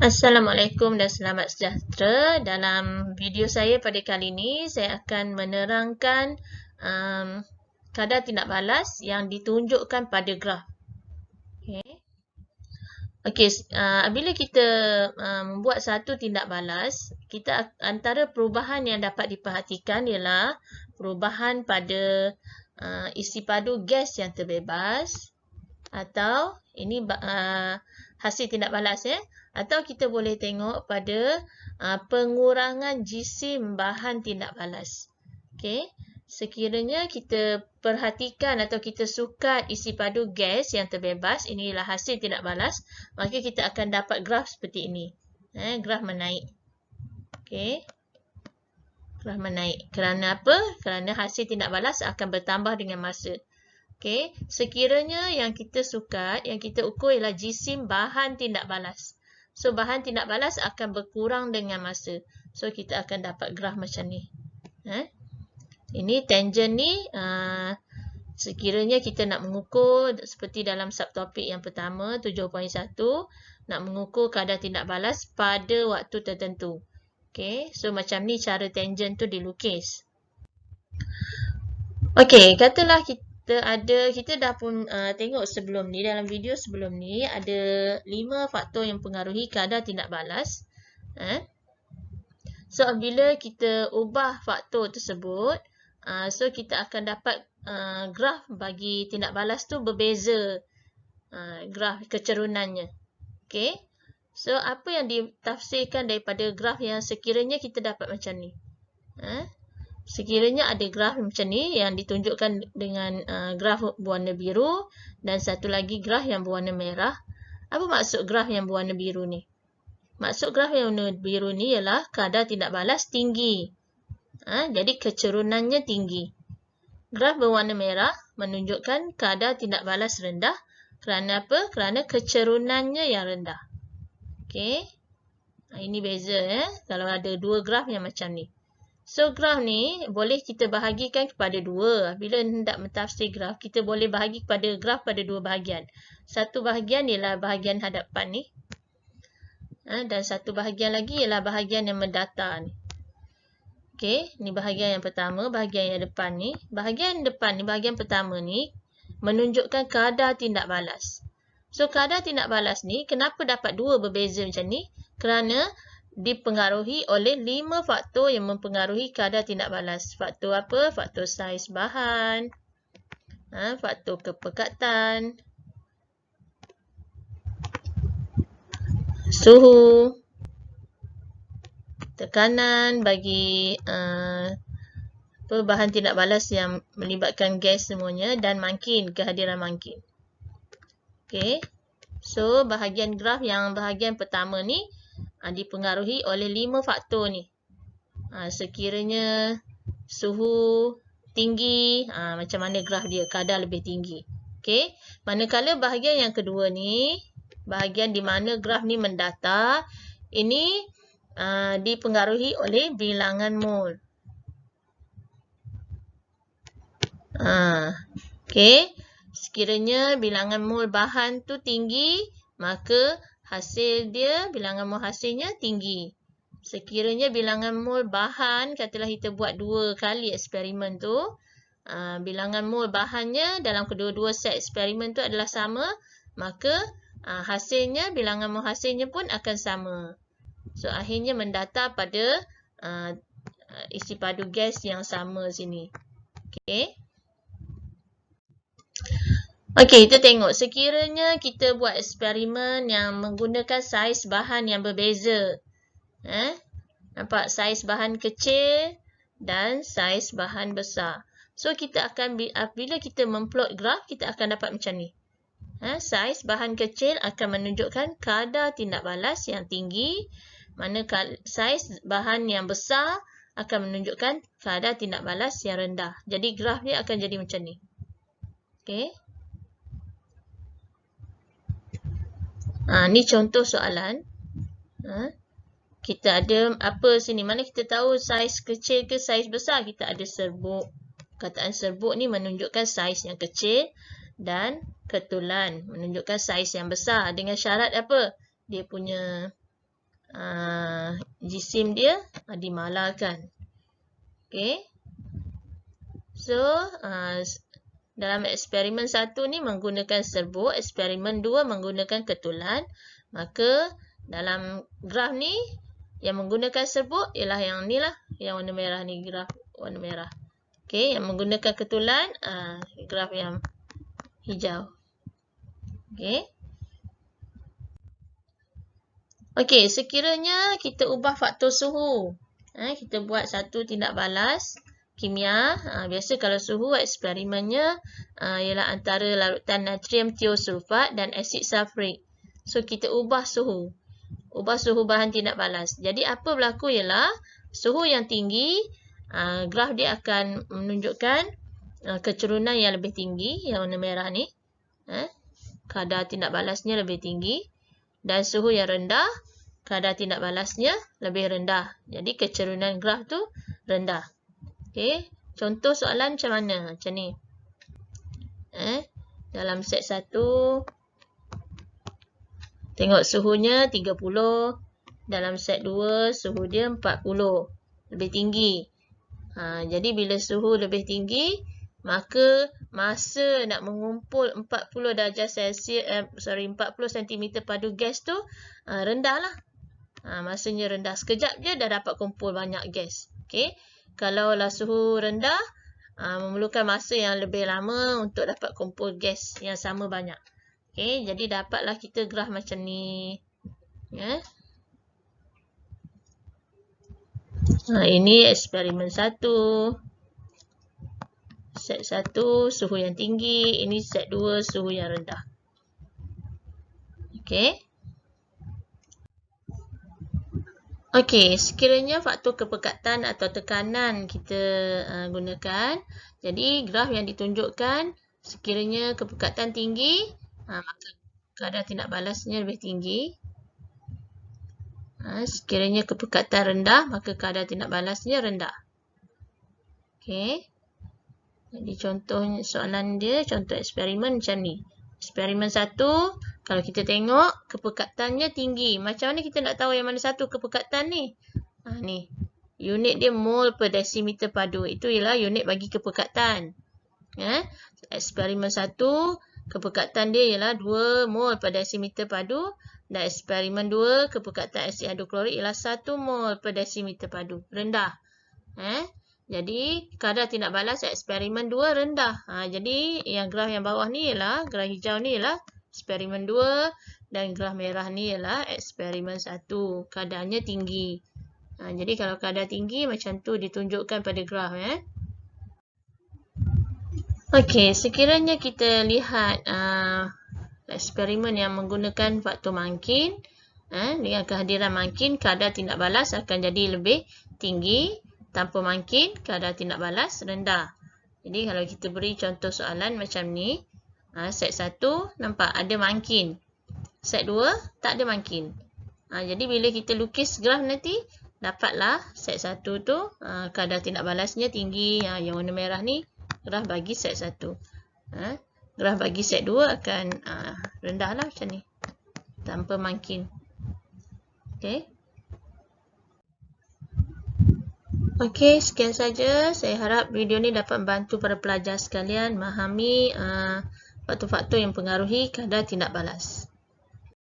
Assalamualaikum dan selamat sejahtera. Dalam video saya pada kali ini, saya akan menerangkan kadar tindak balas yang ditunjukkan pada graf. Bila kita membuat satu tindak balas, antara perubahan yang dapat diperhatikan ialah perubahan pada isi padu gas yang terbebas, atau ini hasil tindak balas atau kita boleh tengok pada pengurangan jisim bahan tindak balas. Sekiranya kita perhatikan atau kita sukat isi padu gas yang terbebas, inilah hasil tindak balas, maka kita akan dapat graf seperti ini. Graf menaik. Graf menaik. Kerana apa? Kerana hasil tindak balas akan bertambah dengan masa. Sekiranya yang kita sukat, yang kita ukur ialah jisim bahan tindak balas. So, bahan tindak balas akan berkurang dengan masa. So, kita akan dapat graf macam ni. Ini tangent ni, sekiranya kita nak mengukur seperti dalam subtopik yang pertama, 7.1, nak mengukur kadar tindak balas pada waktu tertentu. So macam ni cara tangent tu dilukis. Katalah kita dah pun tengok sebelum ni, dalam video sebelum ni, ada 5 faktor yang mempengaruhi kadar tindak balas. So, bila kita ubah faktor tersebut, so kita akan dapat graf bagi tindak balas tu berbeza, graf kecerunannya. So, apa yang ditafsirkan daripada graf yang sekiranya kita dapat macam ni? Sekiranya ada graf macam ni yang ditunjukkan dengan graf berwarna biru dan satu lagi graf yang berwarna merah. Apa maksud graf yang berwarna biru ni? Maksud graf yang warna biru ni ialah kadar tindak balas tinggi. Jadi kecerunannya tinggi. Graf berwarna merah menunjukkan kadar tindak balas rendah. Kerana apa? Kerana kecerunannya yang rendah. Ini beza kalau ada dua graf yang macam ni. So, graf ni boleh kita bahagikan kepada dua. Bila hendak mentafsir graf, kita boleh bahagi kepada graf pada dua bahagian. Satu bahagian ialah bahagian hadapan ni. Dan satu bahagian lagi ialah bahagian yang mendatar ni. Ni bahagian yang pertama, bahagian yang depan ni. Bahagian depan ni, bahagian pertama ni menunjukkan kadar tindak balas. So, kadar tindak balas ni kenapa dapat dua berbeza macam ni? Kerana dipengaruhi oleh 5 faktor yang mempengaruhi kadar tindak balas. Faktor apa? Faktor saiz bahan, faktor kepekatan, suhu, tekanan bagi bahan tindak balas yang melibatkan gas semuanya, dan mangkin, kehadiran mangkin. So, bahagian graf yang bahagian pertama ni dipengaruhi oleh 5 faktor ni. Sekiranya suhu tinggi, macam mana graf dia, kadar lebih tinggi. Manakala bahagian yang kedua ni, bahagian di mana graf ni mendatar, ini dipengaruhi oleh bilangan mol. Sekiranya bilangan mol bahan tu tinggi, maka hasil dia, bilangan mol hasilnya tinggi. Sekiranya bilangan mol bahan, katalah kita buat 2 kali eksperimen tu, bilangan mol bahannya dalam kedua-dua set eksperimen tu adalah sama, maka hasilnya, bilangan mol hasilnya pun akan sama. So, akhirnya mendatar pada isi padu gas yang sama sini. Kita tengok. Sekiranya kita buat eksperimen yang menggunakan saiz bahan yang berbeza. Nampak? Saiz bahan kecil dan saiz bahan besar. So, kita akan, bila kita memplot graf, kita akan dapat macam ni. Saiz bahan kecil akan menunjukkan kadar tindak balas yang tinggi. Manakala saiz bahan yang besar akan menunjukkan kadar tindak balas yang rendah. Jadi, graf dia akan jadi macam ni. Ni contoh soalan. Kita ada apa sini? Mana kita tahu saiz kecil ke saiz besar? Kita ada serbuk. Kataan serbuk ni menunjukkan saiz yang kecil dan ketulan menunjukkan saiz yang besar. Dengan syarat apa? Dia punya jisim dia dimalarkan. Okay. So, dalam eksperimen 1 ni menggunakan serbuk, eksperimen 2 menggunakan ketulan. Maka dalam graf ni yang menggunakan serbuk ialah yang ni lah, yang warna merah ni, graf warna merah. Okay, yang menggunakan ketulan, graf yang hijau. Okay. Okay, sekiranya kita ubah faktor suhu. Kita buat satu tindak balas kimia. Biasa kalau suhu eksperimennya ialah antara larutan natrium tiosulfat dan asid sulfurik. So, kita ubah suhu. Ubah suhu bahan tindak balas. Jadi, apa berlaku ialah suhu yang tinggi, graf dia akan menunjukkan kecerunan yang lebih tinggi, yang warna merah ni. Kadar tindak balasnya lebih tinggi. Dan suhu yang rendah, kadar tindak balasnya lebih rendah. Jadi, kecerunan graf tu rendah. Okay. Contoh soalan macam mana? Macam ni. Dalam set 1, tengok suhunya 30. Dalam set 2, suhu dia 40. Lebih tinggi. Jadi, bila suhu lebih tinggi, maka masa nak mengumpul 40 darjah Celsius, 40 cm padu gas tu rendah lah. Masanya rendah. Sekejap je dah dapat kumpul banyak gas. Okay. Kalau lah suhu rendah, memerlukan masa yang lebih lama untuk dapat kumpul gas yang sama banyak. Okay. Jadi dapatlah kita graf macam ni. Ini eksperimen 1. Set 1 suhu yang tinggi. Ini set 2 suhu yang rendah. Okay. Okey, sekiranya faktor kepekatan atau tekanan kita gunakan. Jadi, graf yang ditunjukkan sekiranya kepekatan tinggi, maka kadar tindak balasnya lebih tinggi. Sekiranya kepekatan rendah, maka kadar tindak balasnya rendah. Okey. Jadi, contoh soalan dia, contoh eksperimen macam ni. Eksperimen 1, kalau kita tengok kepekatannya tinggi. Macam mana kita nak tahu yang mana satu kepekatan ni? Ni. Unit dia mol per desimeter padu. Itu ialah unit bagi kepekatan. Eksperimen 1, kepekatan dia ialah 2 mol per desimeter padu. Dan eksperimen 2, kepekatan asid hidroklorik ialah 1 mol per desimeter padu. Rendah. Jadi, kadar tindak balas eksperimen 2 rendah. Jadi, yang graf yang bawah ni ialah, graf hijau ni ialah eksperimen 2 dan graf merah ni ialah eksperimen 1. Kadarnya tinggi. Jadi, kalau kadar tinggi macam tu ditunjukkan pada graf. Okey, sekiranya kita lihat eksperimen yang menggunakan faktor Mangkin. Dengan kehadiran Mangkin, kadar tindak balas akan jadi lebih tinggi. Tanpa Mangkin, kadar tindak balas rendah. Jadi, kalau kita beri contoh soalan macam ni, set 1 nampak ada Mangkin. Set 2 tak ada Mangkin. Jadi, bila kita lukis graf nanti, dapatlah set 1 tu kadar tindak balasnya tinggi. Yang warna merah ni, graf bagi set 1. Graf bagi set 2 akan rendah lah macam ni. Tanpa Mangkin. Okay. Okey, sekian saja. Saya harap video ni dapat membantu para pelajar sekalian memahami faktor-faktor yang mempengaruhi kadar tindak balas.